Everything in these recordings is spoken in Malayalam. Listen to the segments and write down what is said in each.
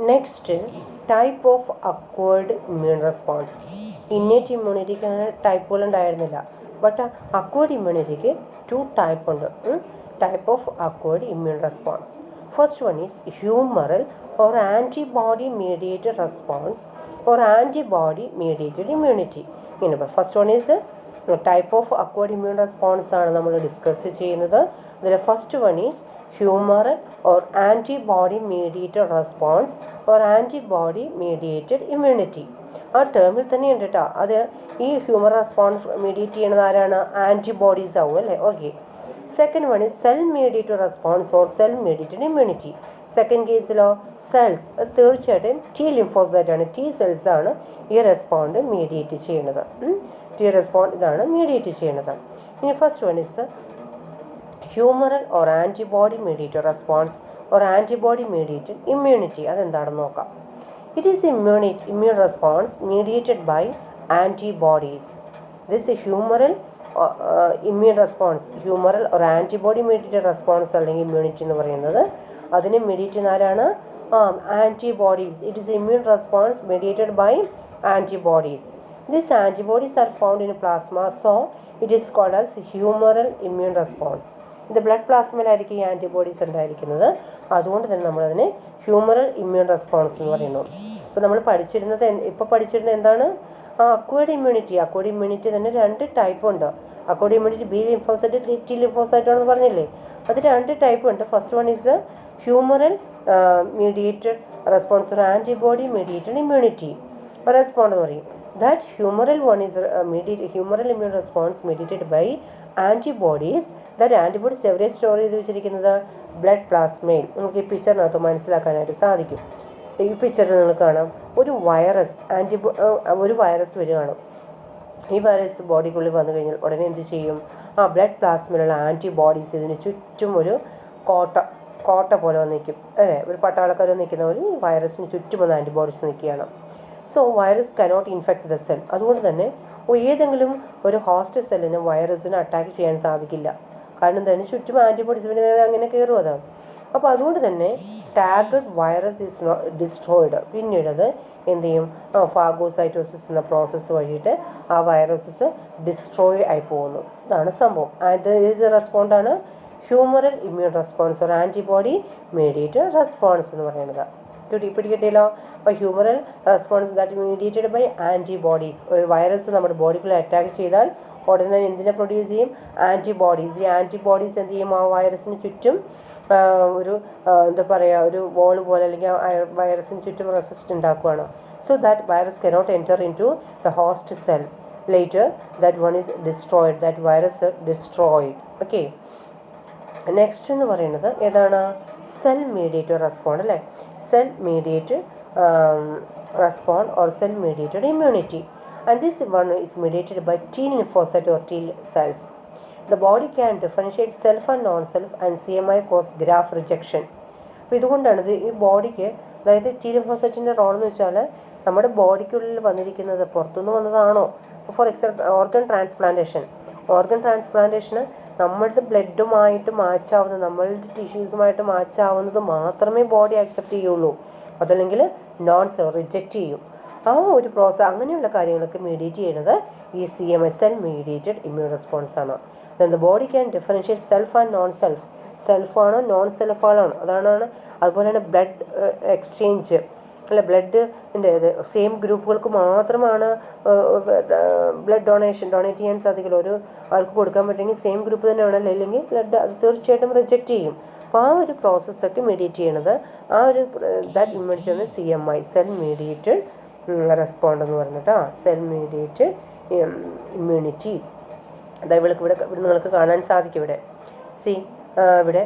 Next type of acquired immune response. Innate ഇമ്മ്യൂണിറ്റിക്ക് അങ്ങനെ ടൈപ്പുകൾ ഉണ്ടായിരുന്നില്ല. ബട്ട് അക്വേർഡ് ഇമ്മ്യൂണിറ്റിക്ക് 2 ടൈപ്പ് ഉണ്ട്. Type of acquired immune response. First one is humoral or antibody mediated response or antibody mediated immunity. ഇങ്ങനെ first one is type of acquired immune response ആണ് നമ്മൾ ഡിസ്കസ് ചെയ്യുന്നത്. അതിൽ first one is humoral or antibody mediated response or antibody mediated immunity. ആ ടേമിൽ തന്നെ ഉണ്ട് കേട്ടോ. അത് ഈ ഹ്യൂമർ റെസ്പോൺസ് മീഡിയേറ്റ് ചെയ്യുന്നത് ആരാണ്? ആൻറ്റിബോഡീസ് ആവും അല്ലേ? Okay. Second one is cell mediated response or cell mediated immunity. Second കേസിലോ സെൽസ്, തീർച്ചയായിട്ടും ടി ലിംഫോസൈറ്റ് ആണ്, ടി സെൽസ് ആണ് ഈ റെസ്പോണ്ട് മീഡിയേറ്റ് ചെയ്യുന്നത്. ടി റെസ്പോണ്ട് ഇതാണ് മീഡിയേറ്റ് ചെയ്യുന്നത്. ഇനി first one is humoral or antibody mediated response or antibody mediated immunity. അതെന്താണെന്ന് നോക്കാം. It is immune response mediated by antibodies. This humoral immune response, humoral ഒരു ആൻറ്റിബോഡി മീഡിയേറ്റഡ് റെസ്പോൺസ് അല്ലെങ്കിൽ ഇമ്മ്യൂണിറ്റി എന്ന് പറയുന്നത് അതിന് മീഡിയേറ്റ് ചെയ്യുന്ന ആരാണ്? Antibodies. It is immune response mediated by antibodies. These antibodies are found in plasma, so it is called as humoral immune response. ഇത് ബ്ലഡ് പ്ലാസ്മയിലായിരിക്കും ഈ ആൻറ്റിബോഡീസ് ഉണ്ടായിരിക്കുന്നത്. അതുകൊണ്ട് തന്നെ നമ്മളതിനെ ഹ്യൂമറൽ ഇമ്മ്യൂൺ റെസ്പോൺസ് എന്ന് പറയുന്നു. ഇപ്പോൾ നമ്മൾ പഠിച്ചിരുന്നത് എന്താണ്? Acquired immunity. അക്വേർഡ് ഇമ്മ്യൂണിറ്റി തന്നെ 2 ടൈപ്പ് ഉണ്ട്. Acquired immunity B lymphocyte, T lymphocyte ആണെന്ന് പറഞ്ഞില്ലേ? അത് 2 ടൈപ്പ് ഉണ്ട്. First one is humoral mediated response or antibody mediated immunity respond എന്ന് പറയും. That humoral one is humoral immune response mediated by antibodies. That antibodies എവിടെ സ്റ്റോർ ചെയ്ത് വെച്ചിരിക്കുന്നത്? ബ്ലഡ് പ്ലാസ്മയിൽ. നമുക്ക് ഈ പിക്ചറിനകത്ത് മനസ്സിലാക്കാനായിട്ട് സാധിക്കും. ഈ പിക്ചറിൽ നിങ്ങൾ കാണാം ഒരു വൈറസ് വരികയാണ്. ഈ വൈറസ് ബോഡിക്കുള്ളിൽ വന്നു കഴിഞ്ഞാൽ ഉടനെ എന്ത് ചെയ്യും? ബ്ലഡ് പ്ലാസ്മയിലുള്ള ആൻറ്റിബോഡീസ് ഇതിന് ചുറ്റും ഒരു കോട്ട പോലെ വന്ന് നിൽക്കും അല്ലേ? ഒരു പട്ടാളക്കാർ നിൽക്കുന്ന പോലെ ഈ വൈറസിന് ചുറ്റും വന്ന് ആൻറ്റിബോഡീസ് നിൽക്കുകയാണ്. So virus cannot infect the cell. അതുകൊണ്ട് തന്നെ ഏതെങ്കിലും ഒരു ഹോസ്റ്റ് സെല്ലിന് വൈറസിന് അറ്റാക്ക് ചെയ്യാൻ സാധിക്കില്ല. കാരണം എന്താണ്? ചുറ്റും ആൻറ്റിബോഡീസ് അങ്ങനെ കയറും അതാണ്. അപ്പോൾ അതുകൊണ്ട് തന്നെ ടാഗഡ് വൈറസ് ഈസ് ഡിസ്ട്രോയിഡ്. പിന്നീട് അത് എന്ത് ചെയ്യും? ഫാഗോസൈറ്റോസിസ് എന്ന പ്രോസസ്സ് വഴിയിട്ട് ആ വൈറസസ് ഡിസ്ട്രോയ് ആയി പോകുന്നു. ഇതാണ് സംഭവം. ഇത് റെസ്പോണ്ടാണ് humoral immune response or antibody mediated response എന്ന് പറയുന്നത്. പിടികിട്ടിയല്ലോ. അപ്പോൾ humoral response that mediated by antibodies. ഒരു വൈറസ് നമ്മുടെ ബോഡിക്കുള്ളിൽ അറ്റാക്ക് ചെയ്താൽ ഉടനെ തന്നെ എന്തിനെ പ്രൊഡ്യൂസ് ചെയ്യും? ആൻറ്റിബോഡീസ്. ഈ ആൻറ്റിബോഡീസ് എന്ത് ചെയ്യും? ആ വൈറസിന് ചുറ്റും ഒരു ഒരു വോൾ പോലെ അല്ലെങ്കിൽ വൈറസിന് ചുറ്റും റെസിസ്റ്റ് ഉണ്ടാക്കുകയാണ്. So that virus cannot enter in to the host cell. Later that one is destroyed. That virus destroyed. Okay. Next എന്ന് പറയുന്നത് ഏതാണ്? സെൽ മീഡിയേറ്റഡ് റെസ്പോണ്ട് അല്ലേ? Cell mediated respond or cell mediated immunity. And this one is mediated by T lymphocyte or T cells. The body can differentiate self and non self and CMI cause graft rejection. അപ്പോൾ ഇതുകൊണ്ടാണ് ഈ ബോഡിക്ക്, അതായത് ടി ലിംഫോസൈറ്റിൻ്റെ റോൾ എന്ന് വെച്ചാൽ നമ്മുടെ ബോഡിക്കുള്ളിൽ വന്നിരിക്കുന്നത് പുറത്തുനിന്ന് വന്നതാണോ? ഫോർ എക്സാമ്പിൾ ഓർഗൻ ട്രാൻസ്പ്ലാന്റേഷന് നമ്മളുടെ ബ്ലഡുമായിട്ട് മാച്ചാവുന്ന, നമ്മളുടെ ടിഷ്യൂസുമായിട്ട് മാച്ചാവുന്നത് മാത്രമേ ബോഡി ആക്സെപ്റ്റ് ചെയ്യുള്ളൂ. അതല്ലെങ്കിൽ നോൺ സെൽഫ് റിജക്റ്റ് ചെയ്യും. ആ ഒരു പ്രോസസ്, അങ്ങനെയുള്ള കാര്യങ്ങളൊക്കെ മീഡിയേറ്റ് ചെയ്യുന്നത് ഈ CMI cell mediated immune response ആണ്. Then the body can differentiate self and non self. സെൽഫാണോ നോൺ സെൽഫാണോ അതാണ്. അതുപോലെ തന്നെ ബ്ലഡ് എക്സ്ചേഞ്ച് അല്ല, ബ്ലഡിൻ്റെ സെയിം ഗ്രൂപ്പുകൾക്ക് മാത്രമാണ് ബ്ലഡ് ഡൊണേറ്റ് ചെയ്യാൻ സാധിക്കില്ല. ഒരു ആൾക്ക് കൊടുക്കാൻ പറ്റുമെങ്കിൽ സെയിം ഗ്രൂപ്പ് തന്നെ ആണല്ലോ, അല്ലെങ്കിൽ ബ്ലഡ് അത് തീർച്ചയായിട്ടും റിജക്റ്റ് ചെയ്യും. അപ്പോൾ ആ ഒരു പ്രോസസ്സൊക്കെ മീഡിയേറ്റ് ചെയ്യണത് ദാറ്റ് ഇമ്മ്യൂണിറ്റി ആണ് CMI സെൽ മീഡിയേറ്റഡ് റെസ്പോണ്ട് എന്ന് പറഞ്ഞിട്ട്. Cell mediated immunity. അതായത് ഇവിടെ നിങ്ങൾക്ക് കാണാൻ സാധിക്കും. ഇവിടെ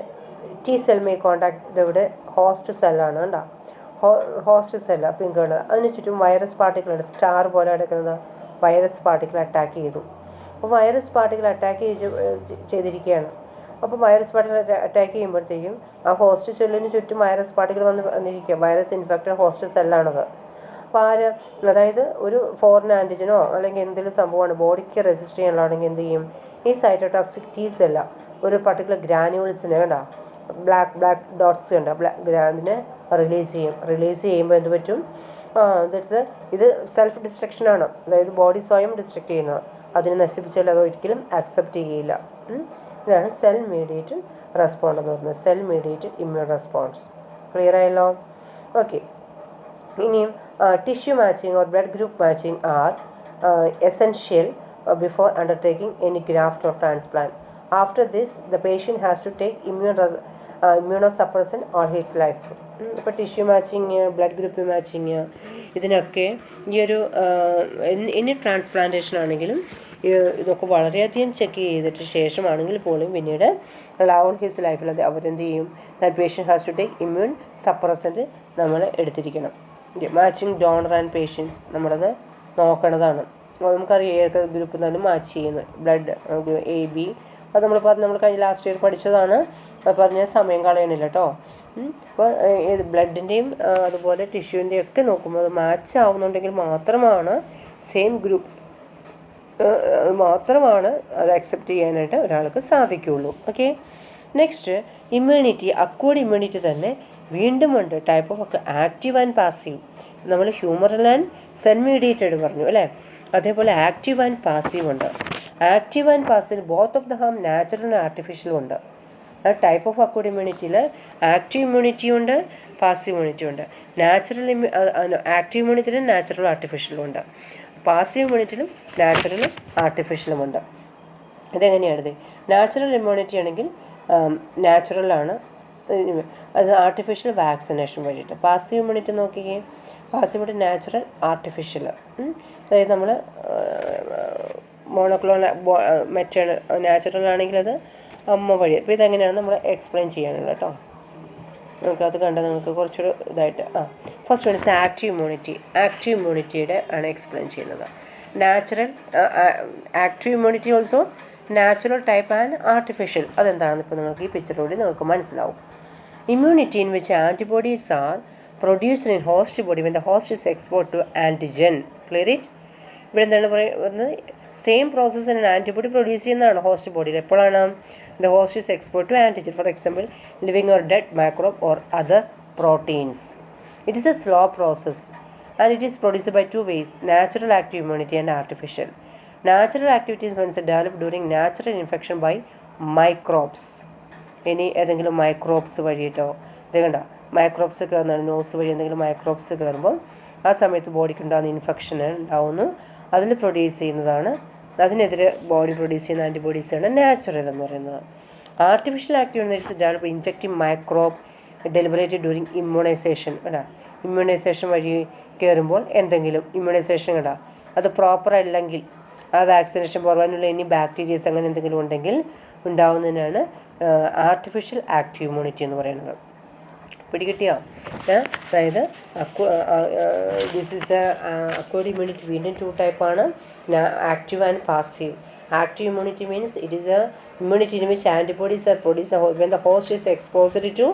ടി സെൽ മേ കോണ്ടാക്ട്. ഇവിടെ ഹോസ്റ്റ് സെല്ലാണ് കേട്ടോ. Host cell pink colour. അതിന് ചുറ്റും വൈറസ് പാർട്ടിക്കിളുണ്ട്. സ്റ്റാർ പോലെ കിടക്കുന്നത് വൈറസ് പാർട്ടിക്കിൾ അറ്റാക്ക് ചെയ്തു. അപ്പോൾ വൈറസ് പാർട്ടിക്കിൾ അറ്റാക്ക് ചെയ്തിരിക്കുകയാണ്. അപ്പോൾ വൈറസ് പാർട്ടിക്കിൾ അറ്റാക്ക് ചെയ്യുമ്പോഴത്തേക്കും ആ ഹോസ്റ്റ് സെല്ലിന് ചുറ്റും വൈറസ് പാർട്ടിക്കിൾ വന്നിരിക്കുക. വൈറസ് ഇൻഫെക്റ്റഡ് ഹോസ്റ്റ് സെല്ലാണത്. അപ്പോൾ അതായത് ഒരു ഫോറിൻ ആൻറ്റിജനോ അല്ലെങ്കിൽ എന്തെങ്കിലും സംഭവമാണ് ബോഡിക്ക് റെസിസ്റ്റ് ചെയ്യാനുള്ളതാണെങ്കിൽ എന്ത് ചെയ്യും? ഈ സൈറ്റോടോക്സിക് T സെല്ല ഒരു പർട്ടിക്കുലർ ഗ്രാനുവൽസിനെ ബ്ലാക്ക് ഡോട്ട്സ് ഉണ്ട്, അതിനെ റിലീസ് ചെയ്യുമ്പോൾ എന്ത് പറ്റും, ഇത് സെൽഫ് ഡിസ്ട്രക്ഷൻ ആണ്, അതായത് ബോഡി സ്വയം ഡിസ്ട്രക്ട് ചെയ്യുന്നത്. അതിനെ നശിപ്പിച്ചാൽ അത് ഒരിക്കലും ആക്സെപ്റ്റ് ചെയ്യില്ല. ഇതാണ് സെൽ മീഡിയേറ്റഡ് റെസ്പോണ്ട് എന്ന് പറയുന്നത്, cell mediated immune response. Clear ആയല്ലോ? ഓക്കെ. ഇനിയും tissue matching or blood group matching are essential before undertaking any graft or transplant. After this, the patient has to take immunosuppressant all his life. ഇപ്പോൾ tissue matching, blood group matching, ഇതിനൊക്കെ ഈ ഒരു ഇനി ട്രാൻസ്പ്ലാന്റേഷൻ ആണെങ്കിലും ഇതൊക്കെ വളരെയധികം ചെക്ക് ചെയ്തിട്ട് ശേഷമാണെങ്കിൽ പോലും പിന്നീട് ഓൾ ഹിസ് ലൈഫിൽ അവരെന്ത് ചെയ്യും, that patient has to take immune suppressant നമ്മൾ എടുത്തിരിക്കണം. മാച്ചിങ് ഡോണർ ആൻഡ് പേഷ്യൻസ് നമ്മളത് നോക്കേണ്ടതാണ്. നമുക്കറിയാം ഏതൊക്കെ ഗ്രൂപ്പിൽ നിന്നാണ് മാച്ച് ചെയ്യുന്നത്. ബ്ലഡ് AB അത് നമ്മൾ കഴിഞ്ഞ ലാസ്റ്റ് ഇയർ പഠിച്ചതാണ്. അത് പറഞ്ഞ സമയം കളയണില്ല കേട്ടോ. അപ്പോൾ ബ്ലഡിൻ്റെയും അതുപോലെ ടിഷ്യൂവിൻ്റെയും ഒക്കെ നോക്കുമ്പോൾ അത് മാച്ച് ആവുന്നുണ്ടെങ്കിൽ മാത്രമാണ് സെയിം ഗ്രൂപ്പ് മാത്രമാണ് അത് അക്സെപ്റ്റ് ചെയ്യാനായിട്ട് ഒരാൾക്ക് സാധിക്കുകയുള്ളൂ. Okay. Next immunity, acquired immunity തന്നെ വീണ്ടും ഉണ്ട്. Type of active and passive. നമ്മൾ ഹ്യൂമറൽ ആൻഡ് സെൽ മീഡിയേറ്റഡ് പറഞ്ഞു അല്ലേ. അതേപോലെ ആക്റ്റീവ് ആൻഡ് പാസീവ് ഉണ്ട്. Active and passive both of them natural and ആർട്ടിഫിഷ്യലും ഉണ്ട്. ആ ടൈപ്പ് ഓഫ് അക്വേർഡ് ഇമ്മ്യൂണിറ്റിയിൽ ആക്റ്റീവ് ഇമ്മ്യൂണിറ്റി ഉണ്ട്, പാസീവ് ഇമ്മ്യൂണിറ്റി ഉണ്ട്. ആക്റ്റീവ് ഇമ്മ്യൂണിറ്റിയിലും നാച്ചുറൽ ആർട്ടിഫിഷ്യലും ഉണ്ട്. പാസീവ് ഇമ്മ്യൂണിറ്റിയിലും നാച്ചുറലും ആർട്ടിഫിഷ്യലും ഉണ്ട്. ഇതെങ്ങനെയാണിത്? നാച്ചുറൽ ഇമ്മ്യൂണിറ്റി ആണെങ്കിൽ നാച്ചുറലാണ്, അത് ആർട്ടിഫിഷ്യൽ വാക്സിനേഷൻ വഴിയിട്ട്. പാസീവ് ഇമ്മ്യൂണിറ്റി നോക്കിക്കേ, പാസീവ് ഇമ്മ്യൂണിറ്റി നാച്ചുറൽ ആർട്ടിഫിഷ്യൽ. അതായത് നമ്മൾ മോണോക്ലോണൽ മെറ്റേണൽ, നാച്ചുറൽ ആണെങ്കിൽ അത് അമ്മ വഴി. അപ്പോൾ ഇതെങ്ങനെയാണ് നമ്മൾ എക്സ്പ്ലെയിൻ ചെയ്യാനുള്ളത് കേട്ടോ. നമുക്കത് കണ്ടാൽ നമുക്ക് കുറച്ചുകൂടെ ഇതായിട്ട്. First one is active immunity. Active ഇമ്മ്യൂണിറ്റിയുടെ ആണ് എക്സ്പ്ലെയിൻ ചെയ്യുന്നത്. Natural active immunity also natural type and artificial. അതെന്താണെന്ന് ഇപ്പോൾ നിങ്ങൾക്ക് ഈ പിക്ചറിലൂടെ നിങ്ങൾക്ക് മനസ്സിലാവും. Immunity in which antibodies are produced in host body when the host is export to antigen. Clear it? ഇവിടെ എന്താണ് പറയുന്നത്? സെയിം പ്രോസസ്സിന് ആൻറ്റിബോഡി പ്രൊഡ്യൂസ് ചെയ്യുന്നതാണ് ഹോസ്റ്റ് ബോഡിയിൽ. എപ്പോഴാണ്? The host is export to antigen, for example living or dead microbe or other proteins. It is a slow process and it is produced by 2 ways, natural active immunity and artificial. Natural activity is developed during natural infection by microbes. ഇനി ഏതെങ്കിലും മൈക്രോബ്സ് വഴിയിട്ടോ, ഇത് കണ്ട മൈക്രോബ്സ് കയറുന്നതാണ്, നോസ് വഴി എന്തെങ്കിലും മൈക്രോബ്സ് കയറുമ്പോൾ ആ സമയത്ത് ബോഡിക്ക് ഉണ്ടാകുന്ന ഇൻഫെക്ഷൻ ഉണ്ടാവുന്നു, അതിൽ പ്രൊഡ്യൂസ് ചെയ്യുന്നതാണ്, അതിനെതിരെ ബോഡി പ്രൊഡ്യൂസ് ചെയ്യുന്ന ആൻറ്റിബോഡീസാണ് നാച്ചുറൽ എന്ന് പറയുന്നത്. Artificial activities develop injecting microbe deliberate during immunization. കേട്ടോ, ഇമ്മ്യൂണൈസേഷൻ വഴി കയറുമ്പോൾ എന്തെങ്കിലും ഇമ്മ്യൂണൈസേഷൻ കേട്ടോ അത് പ്രോപ്പർ അല്ലെങ്കിൽ ആ വാക്സിനേഷൻ പോകാനുള്ള ഇനി ബാക്ടീരിയസ് അങ്ങനെ എന്തെങ്കിലും ഉണ്ടെങ്കിൽ ഉണ്ടാവുന്നതിനാണ് ആർട്ടിഫിഷ്യൽ ആക്റ്റീവ് ഇമ്മ്യൂണിറ്റി എന്ന് പറയുന്നത്. പിടികിട്ടിയോ? അതായത് ദിസ് ഈസ് അക്വേർഡ് ഇമ്മ്യൂണിറ്റി വീണ്ടും 2 ടൈപ്പാണ്, active and passive. Active immunity means it is A immunity in which antibodies are produced when the host is exposed to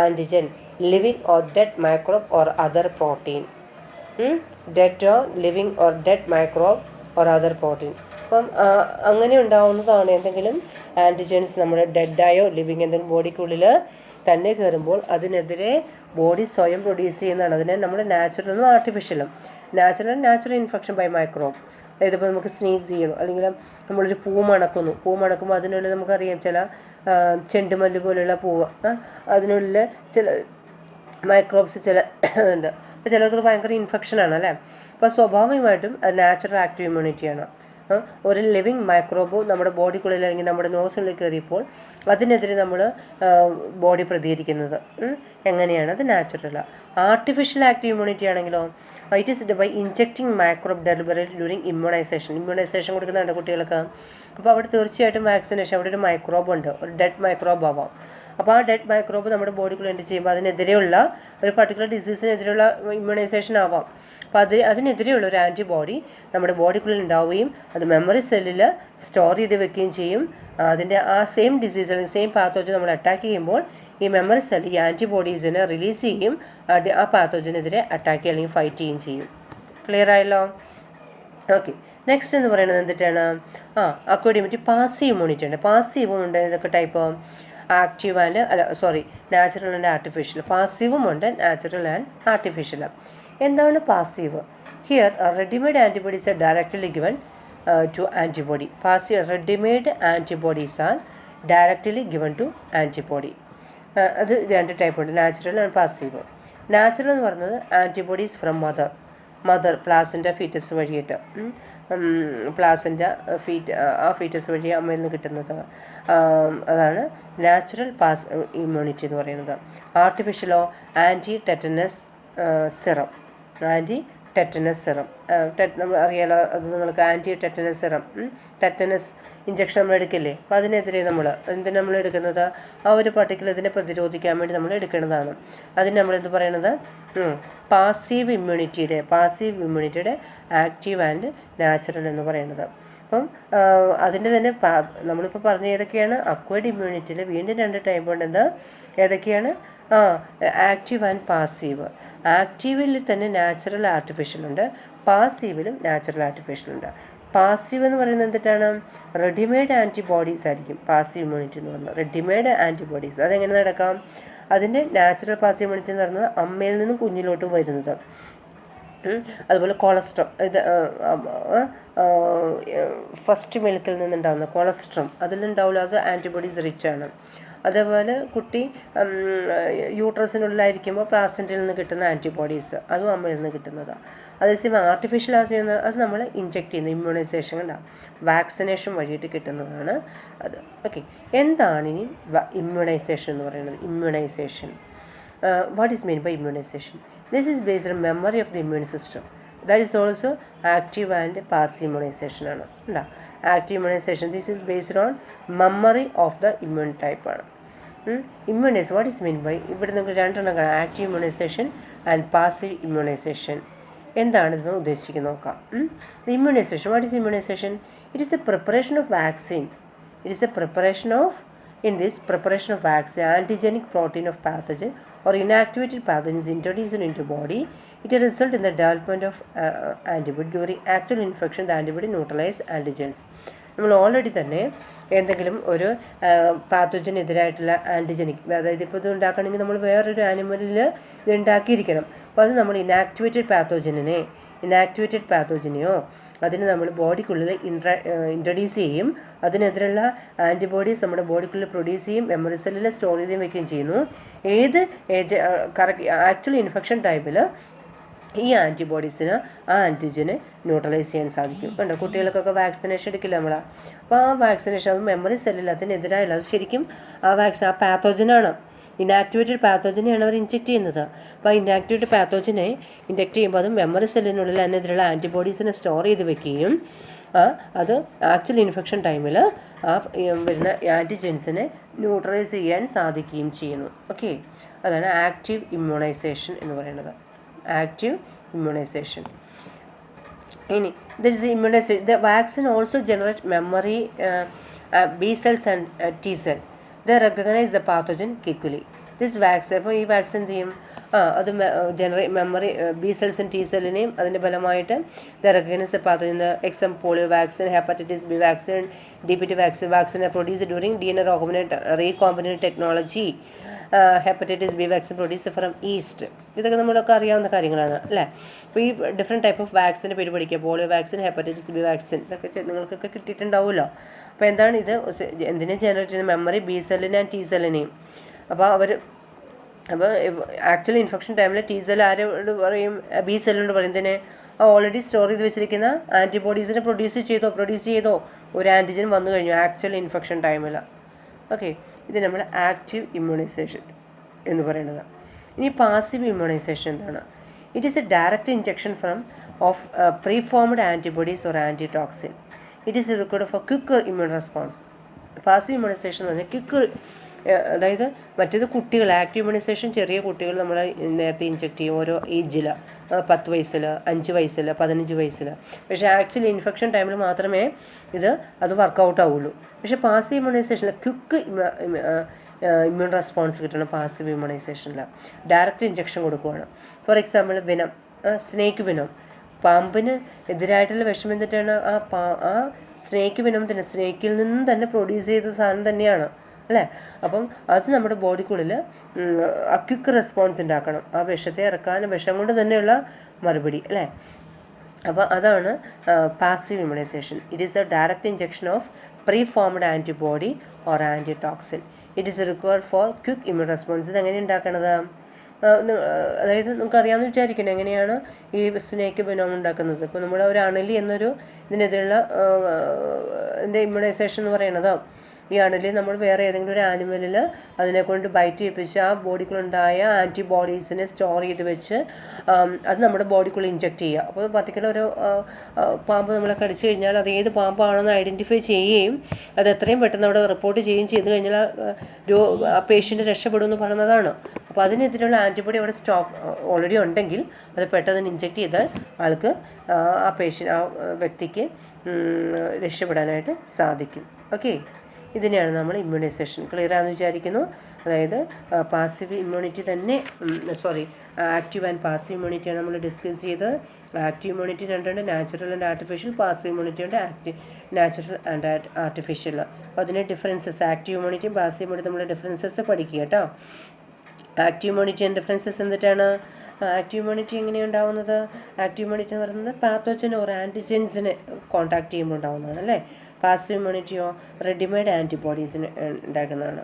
antigen, living or dead microbe or other protein. Dead or living or dead microbe or other protein. അപ്പം അങ്ങനെ ഉണ്ടാവുന്നതാണ് എന്തെങ്കിലും ആൻറ്റിജൻസ് നമ്മുടെ ഡെഡായോ ലിവിങ് എന്തെങ്കിലും ബോഡിക്കുള്ളിൽ തന്നെ കയറുമ്പോൾ അതിനെതിരെ ബോഡി സ്വയം പ്രൊഡ്യൂസ് ചെയ്യുന്നതാണ്. അതിനെ നമ്മൾ നാച്ചുറലും ആർട്ടിഫിഷ്യലും. Natural infection by microbe. അതായത് ഇപ്പോൾ നമുക്ക് സ്നീസ് ചെയ്യണം, അല്ലെങ്കിൽ നമ്മളൊരു പൂ മണക്കുമ്പോൾ അതിനുള്ളിൽ നമുക്കറിയാം ചില ചെണ്ടുമല്ലി പോലുള്ള പൂവ്, അതിനുള്ളിൽ ചില മൈക്രോബ്സ് ചില ഉണ്ട്. അപ്പോൾ ചിലർക്ക് ഭയങ്കര ഇൻഫെക്ഷനാണ് അല്ലേ. അപ്പോൾ സ്വാഭാവികമായിട്ടും അത് നാച്ചുറൽ ആക്റ്റീവ് ഇമ്മ്യൂണിറ്റിയാണ്. ഒരു ലിവിങ് മൈക്രോബ് നമ്മുടെ ബോഡിക്കുള്ളിൽ അല്ലെങ്കിൽ നമ്മുടെ നോസിനുള്ളിൽ കയറിയപ്പോൾ അതിനെതിരെ നമ്മൾ ബോഡി പ്രതികരിക്കുന്നത് എങ്ങനെയാണ്? അത് നാച്ചുറലാണ്. ആർട്ടിഫിഷ്യൽ ആക്റ്റീവ് ഇമ്മ്യൂണിറ്റി ആണെങ്കിലോ it is by injecting microbe deliberate during immunization കൊടുക്കുന്നുണ്ട് കുട്ടികൾക്ക്. അപ്പോൾ അവിടെ തീർച്ചയായിട്ടും വാക്സിനേഷൻ, അവിടെ ഒരു മൈക്രോബ് ഉണ്ട്, ഒരു ഡെഡ് മൈക്രോബ് ആവാം. അപ്പോൾ ആ ഡെഡ് മൈക്രോബ് നമ്മുടെ ബോഡിക്കുള്ളിൽ എന്ത് ചെയ്യുമ്പോൾ അതിനെതിരെയുള്ള ഒരു പർട്ടിക്കുലർ ഡിസീസിനെതിരെയുള്ള ഇമ്മ്യൂണൈസേഷൻ ആവാം. അപ്പോൾ അതിനെതിരെയുള്ള ഒരു ആൻറ്റിബോഡി നമ്മുടെ ബോഡിക്കുള്ളിൽ ഉണ്ടാവുകയും അത് മെമ്മറി സെല്ലിൽ സ്റ്റോർ ചെയ്ത് വെക്കുകയും ചെയ്യും. അതിൻ്റെ ആ സെയിം ഡിസീസ് അല്ലെങ്കിൽ സെയിം പാത്തോജൻ നമ്മൾ അറ്റാക്ക് ചെയ്യുമ്പോൾ ഈ മെമ്മറി സെൽ ഈ ആൻറ്റിബോഡീസിനെ റിലീസ് ചെയ്യും, ആ പാത്തോജനെതിരെ അറ്റാക്ക് അല്ലെങ്കിൽ ഫൈറ്റ് ചെയ്യുകയും ചെയ്യും. ക്ലിയർ ആയല്ലോ? ഓക്കെ. നെക്സ്റ്റ് എന്ന് പറയുന്നത് എന്തിട്ടാണ്? അക്വേർഡ് ഇമ്മ്യൂണിറ്റി, പാസീവ് ഇമ്മ്യൂണിറ്റി ഉണ്ട്. പാസീവ് ഉണ്ട് ഇതൊക്കെ type. Active and natural and artificial. പാസീവും ഉണ്ട്, നാച്ചുറൽ ആൻഡ് ആർട്ടിഫിഷ്യൽ. എന്താണ് passive? Here readymade antibodies are directly given to antibody. Passive readymade antibodies are directly given to antibody. അത് രണ്ട് ടൈപ്പ് ഉണ്ട്, നാച്ചുറൽ ആൻഡ് പാസീവ്. നാച്ചുറൽ എന്ന് പറയുന്നത് antibodies from mother placenta foetus വഴിയിട്ട്, ഫീറ്റസ് വഴി അമ്മയിൽ നിന്ന് കിട്ടുന്നത്, അതാണ് നാച്ചുറൽ ഇമ്മ്യൂണിറ്റി എന്ന് പറയുന്നത്. ആർട്ടിഫിഷ്യലോ ആൻറ്റി ടെറ്റനസ് സിറം. നമ്മൾ അറിയാലോ, അത് നിങ്ങൾക്ക് anti tetanus serum, tetanus injection നമ്മൾ എടുക്കില്ലേ, അപ്പോൾ അതിനെതിരെ നമ്മൾ എടുക്കുന്നത് ആ ഒരു പർട്ടിക്കുലർ ഇതിനെ പ്രതിരോധിക്കാൻ വേണ്ടി നമ്മൾ എടുക്കേണ്ടതാണ്. അതിന് നമ്മളെന്ത് പറയണത്, പാസീവ് ഇമ്മ്യൂണിറ്റിയുടെ ആക്റ്റീവ് ആൻഡ് നാച്ചുറൽ എന്ന് പറയുന്നത്. അപ്പം അതിൻ്റെ തന്നെ നമ്മളിപ്പോൾ പറഞ്ഞ ഏതൊക്കെയാണ്? അക്വയർഡ് ഇമ്മ്യൂണിറ്റിയിൽ വീണ്ടും രണ്ട് ടൈപ്പ് ഉണ്ട്. ഏതൊക്കെയാണ്? Active and passive. ആക്റ്റീവിൽ തന്നെ നാച്ചുറൽ ആർട്ടിഫിഷ്യൽ ഉണ്ട്, പാസീവിലും നാച്ചുറൽ ആർട്ടിഫിഷ്യൽ ഉണ്ട്. പാസീവ് എന്ന് പറയുന്നത് എന്തിട്ടാണ്? റെഡിമെയ്ഡ് ആൻറ്റിബോഡീസ് ആയിരിക്കും പാസീവ് ഇമ്മ്യൂണിറ്റി എന്ന് പറയുന്നത്. റെഡിമെയ്ഡ് ആൻറ്റിബോഡീസ് അതെങ്ങനെ നടക്കാം? അതിൻ്റെ നാച്ചുറൽ പാസീവ് ഇമ്മ്യൂണിറ്റി എന്ന് പറയുന്നത് അമ്മയിൽ നിന്നും കുഞ്ഞിലോട്ട് വരുന്നത്. അതുപോലെ കൊളസ്ട്രം, ഇത് ഫസ്റ്റ് മിൽക്കിൽ നിന്നുണ്ടാകുന്ന കൊളസ്ട്രം അതിലുണ്ടാവില്ല, അത് ആൻറ്റിബോഡീസ് റിച്ച് ആണ്. അതേപോലെ കുട്ടി യൂട്രസിനുള്ളിലായിരിക്കുമ്പോൾ പ്ലാസൻ്റയിൽ നിന്ന് കിട്ടുന്ന ആൻറ്റിബോഡീസ് അതും അമ്മയിൽ നിന്ന് കിട്ടുന്നതാണ്. അതേസമയം ആർട്ടിഫിഷ്യൽ ചെയ്യുന്നത് അത് നമ്മൾ ഇഞ്ചെക്ട് ചെയ്യുന്ന ഇമ്മ്യൂണൈസേഷൻ ഉണ്ടാകും, വാക്സിനേഷൻ വഴിയിട്ട് കിട്ടുന്നതാണ് അത്. ഓക്കെ, എന്താണ് ഇനി ഇമ്മ്യൂണൈസേഷൻ എന്ന് പറയുന്നത്? Immunisation, what is mean by immunisation? This is based on memory of the immune system. That is also active and passive immunization ആണ്. Active immunization, this is based on memory of the immune type ആണ്. Immunize, what is mean by, ഇവിടെ നമുക്ക് രണ്ടെണ്ണം കാണാം, active immunization and passive immunization. എന്താണ് ഇതെന്ന് ഉദ്ദേശിക്കുന്നത് നോക്കാം. Immunization, what is immunization? It is a preparation of vaccine. In this preparation of vaccine, antigenic protein of pathogen or inactivated pathogens introduced into body, it results in the development of antibody. During actual infection, the antibody neutralize antigens. നമ്മൾ ഓൾറെഡി തന്നെ എന്തെങ്കിലും ഒരു പാത്തോജനെതിരായിട്ടുള്ള ആൻറ്റിജനിക്, അതായത് ഇപ്പോൾ ഇത് ഉണ്ടാക്കണമെങ്കിൽ നമ്മൾ വേറൊരു ആനിമലിൽ ഇത് ഉണ്ടാക്കിയിരിക്കണം. അപ്പോൾ അത് നമ്മൾ ഇനാക്ടിവേറ്റഡ് പാത്തോജനെയോ അതിന് നമ്മൾ ബോഡിക്കുള്ളിൽ ഇൻട്രൊഡ്യൂസ് ചെയ്യും. അതിനെതിരെയുള്ള ആൻറ്റിബോഡീസ് നമ്മുടെ ബോഡിക്കുള്ളിൽ പ്രൊഡ്യൂസ് ചെയ്യും, മെമ്മറി സെല്ലിൽ സ്റ്റോർ ചെയ്തും വയ്ക്കുകയും ചെയ്യുന്നു. ആക്ച്വലി ഇൻഫെക്ഷൻ ടൈമിൽ ഈ ആൻറ്റിബോഡീസിന് ആ ആൻറ്റിജനെ ന്യൂട്രലൈസ് ചെയ്യാൻ സാധിക്കും. കണ്ടോ, കുട്ടികൾക്കൊക്കെ വാക്സിനേഷൻ എടുക്കില്ല നമ്മൾ, അപ്പോൾ ആ വാക്സിനേഷൻ അത് മെമ്മറി സെല്ലിൽ അതിനെതിരായുള്ള, അത് ശരിക്കും ആ പാത്തോജനാണ്, ഇനാക്ടിവേറ്റഡ് പാത്തോജനെയാണ് അവർ ഇൻജെക്ട് ചെയ്യുന്നത്. അപ്പോൾ ആ ഇനാക്ടിവേറ്റഡ് പാത്തോജനെ ഇൻജെക്ട് ചെയ്യുമ്പോൾ അത് മെമ്മറി സെല്ലിനുള്ളിൽ അതിനെതിരെയുള്ള ആൻറ്റിബോഡീസിനെ സ്റ്റോർ ചെയ്ത് വെക്കുകയും അത് ആക്ച്വൽ ഇൻഫെക്ഷൻ ടൈമിൽ ആ വരുന്ന ആൻറ്റിജൻസിനെ ന്യൂട്രലൈസ് ചെയ്യാൻ സാധിക്കുകയും ചെയ്യുന്നു. ഓക്കെ, അതാണ് ആക്റ്റീവ് ഇമ്മ്യൂണൈസേഷൻ എന്ന് പറയുന്നത്. Active immunisation. ഇനി the vaccine also generate memory B cells and T cell. They recognize the pathogen quickly. This vaccine, അപ്പോൾ ഈ വാക്സിൻ എന്ത് ചെയ്യും? അത് മെമ്മറി ബി സെൽസും ടി സെല്ലിനെയും അതിൻ്റെ ഫലമായിട്ട് the recognize the pathogen. Exam polio vaccine, hepatitis B vaccine, DPT vaccine produce during DNA recombinant technology. Hepatitis B vaccine produce from yeast. ഇതൊക്കെ നമ്മളൊക്കെ അറിയാവുന്ന കാര്യങ്ങളാണ് അല്ലേ. അപ്പോൾ ഈ ഡിഫറെൻറ്റ് ടൈപ്പ് ഓഫ് വാക്സിൻ്റെ പേര് പഠിക്കുക. Polio vaccine, hepatitis B vaccine, ഇതൊക്കെ നിങ്ങൾക്കൊക്കെ കിട്ടിയിട്ടുണ്ടാവുമല്ലോ. അപ്പോൾ എന്താണ് ഇത്? എന്തിനെ ജനറേറ്റ് ചെയ്യുന്നത്? മെമ്മറി ബി സെല്ലിനെയും ടി സെല്ലിനെയും. അപ്പോൾ ആക്ച്വലി ഇൻഫെക്ഷൻ ടൈമിൽ ടി സെൽ ആരോട് പറയും? ബി സെല്ലിനോട് പറയും. ഇതിനെ ഓൾറെഡി സ്റ്റോർ ചെയ്ത് വെച്ചിരിക്കുന്ന ആൻറ്റിബോഡീസിനെ പ്രൊഡ്യൂസ് ചെയ്തോ ഒരു ആൻറ്റിജൻ വന്നു കഴിഞ്ഞു ആക്ച്വൽ ഇൻഫെക്ഷൻ ടൈമിൽ. ഓക്കെ, ഇത് നമ്മൾ ആക്റ്റീവ് ഇമ്മ്യൂണൈസേഷൻ എന്ന് പറയുന്നത്. ഇനി പാസീവ് ഇമ്മ്യൂണൈസേഷൻ എന്താണ്? It is a direct injection of preformed antibodies or antitoxin. It is required for quick immune response. Passive immunization എന്ന് പറഞ്ഞാൽ ക്വിക്ക്, അതായത് മറ്റേത് കുട്ടികൾ, ആക്റ്റീവ് ഇമ്മ്യൂണൈസേഷൻ ചെറിയ കുട്ടികൾ നമ്മൾ നേരത്തെ ഇഞ്ചെക്ട് ചെയ്യും ഓരോ ഏജിൽ, 10 വയസ്സിൽ, 5 വയസ്സിൽ, 15 വയസ്സിൽ. പക്ഷേ ആക്ച്വലി ഇൻഫെക്ഷൻ ടൈമിൽ മാത്രമേ അത് വർക്കൗട്ട് ആവുള്ളൂ. പക്ഷേ പാസീവ് ഇമ്മ്യൂണൈസേഷനിൽ ക്വിക്ക് ഇമ്മ്യൂൺ റെസ്പോൺസ് കിട്ടണം. പാസീവ് ഇമ്മ്യൂണൈസേഷനിൽ ഡയറക്റ്റ് ഇഞ്ചെക്ഷൻ കൊടുക്കുകയാണ്. ഫോർ എക്സാമ്പിൾ സ്നേക്ക് വിനം, പാമ്പിന് എതിരായിട്ടുള്ള വിഷം എന്നിട്ടാണ് ആ സ്നേക്ക് വിനം തന്നെ സ്നേക്കിൽ നിന്ന് തന്നെ പ്രൊഡ്യൂസ് ചെയ്ത സാധനം തന്നെയാണ് അല്ലേ? അപ്പം അത് നമ്മുടെ ബോഡിക്കുള്ളിൽ ക്വിക്ക് റെസ്പോൺസ് ഉണ്ടാക്കണം, ആ വിഷത്തെ ഇറക്കാൻ വിഷം കൊണ്ട് തന്നെയുള്ള മറുപടി, അല്ലേ? അപ്പോൾ അതാണ് passive immunization. It is a direct injection of preformed antibody or antitoxin. It is required for quick immune response. ഇത് എങ്ങനെ ഉണ്ടാക്കണത്? അതായത് നമുക്കറിയാമെന്ന് വിചാരിക്കണം എങ്ങനെയാണ് ഈ സ്നേക്ക് വെനോം ഉണ്ടാക്കുന്നത്. ഇപ്പോൾ നമ്മൾ ഒരു അണലി എന്നൊരു ഇതിനെതിരുള്ള ഇമ്മ്യൂണൈസേഷൻ എന്ന് പറയുന്നത്, ഈ അണലി നമ്മൾ വേറെ ഏതെങ്കിലും ഒരു ആനിമലിൽ അതിനെക്കൊണ്ട് ബൈറ്റ് ചെയ്യിപ്പിച്ച് ആ ബോഡിക്കുള്ളുണ്ടായ ആൻറ്റിബോഡീസിനെ സ്റ്റോർ ചെയ്ത് വെച്ച് അത് നമ്മുടെ ബോഡിക്കുള്ളിൽ ഇഞ്ചെക്റ്റ് ചെയ്യുക. അപ്പോൾ പർട്ടിക്കുലർ ഒരു പാമ്പ് നമ്മളെ കടിച്ചു കഴിഞ്ഞാൽ അത് ഏത് പാമ്പാണെന്ന് ഐഡൻറ്റിഫൈ ചെയ്യുകയും അത് എത്രയും പെട്ടെന്ന് അവിടെ റിപ്പോർട്ട് ചെയ്യുകയും ചെയ്ത് കഴിഞ്ഞാൽ ആ പേഷ്യൻ്റ് രക്ഷപ്പെടുമെന്ന് പറയുന്നതാണ്. അപ്പോൾ അതിനെതിരെയുള്ള ആൻറ്റിബോഡി അവിടെ സ്റ്റോക്ക് ഓൾറെഡി ഉണ്ടെങ്കിൽ അത് പെട്ടെന്ന് ഇഞ്ചെക്റ്റ് ചെയ്താൽ ആൾക്ക് ആ വ്യക്തിക്ക് രക്ഷപ്പെടാനായിട്ട് സാധിക്കും. ഓക്കെ, ഇതിനെയാണ് നമ്മൾ ഇമ്മ്യൂണൈസേഷൻ. ക്ലിയർ ആണെന്ന് വിചാരിക്കുന്നു. അതായത് പാസീവ് ഇമ്മ്യൂണിറ്റി തന്നെ ആക്റ്റീവ് ആൻഡ് പാസീവ് ഇമ്മ്യൂണിറ്റിയാണ് നമ്മൾ ഡിസ്കസ് ചെയ്തത്. ആക്റ്റീവ് ഇമ്മ്യൂണിറ്റി രണ്ടുണ്ട്, natural and artificial. Passive immunity ഉണ്ട്, നാച്ചുറൽ ആൻഡ് ആർട്ടിഫിഷ്യൽ. അപ്പോൾ അതിൻ്റെ ഡിഫറൻസസ്, ആക്റ്റീവ് ഇമ്മ്യൂണിറ്റിയും പാസീവ് ഇമ്മ്യൂണിറ്റി തമ്മിലുള്ള ഡിഫറൻസസ് പഠിക്കുക കേട്ടോ. ആക്റ്റീവ് ഇമ്മ്യൂണിറ്റി ആൻഡ് ഡിഫറൻസസ് എന്തിട്ടാണ്? ആക്റ്റീവ് ഇമ്മ്യൂണിറ്റി എങ്ങനെയാണ് ഉണ്ടാവുന്നത്? ആക്റ്റീവ് ഇമ്മ്യൂണിറ്റി എന്ന് പറയുന്നത് പാത്തോജൻ ഓർ ആൻറ്റിജൻസിനെ കോൺടാക്ട് ചെയ്യുമ്പോൾ ഉണ്ടാകുന്നതാണ്, അല്ലേ? പാസീവ് ഇമ്മ്യൂണിറ്റിയോ റെഡിമെയ്ഡ് ആൻറ്റിബോഡീസിന് ഉണ്ടാക്കുന്നതാണ്.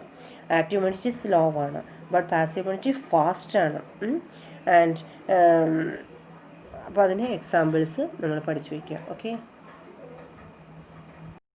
ആക്റ്റീവ് ഇമ്മ്യൂണിറ്റി സ്ലോ ആണ്, ബട്ട് പാസീവ് ഇമ്മ്യൂണിറ്റി ഫാസ്റ്റാണ്. ആൻഡ് അപ്പോൾ അതിന് എക്സാമ്പിൾസ് നിങ്ങൾ പഠിച്ചു വയ്ക്കുക. ഓക്കെ.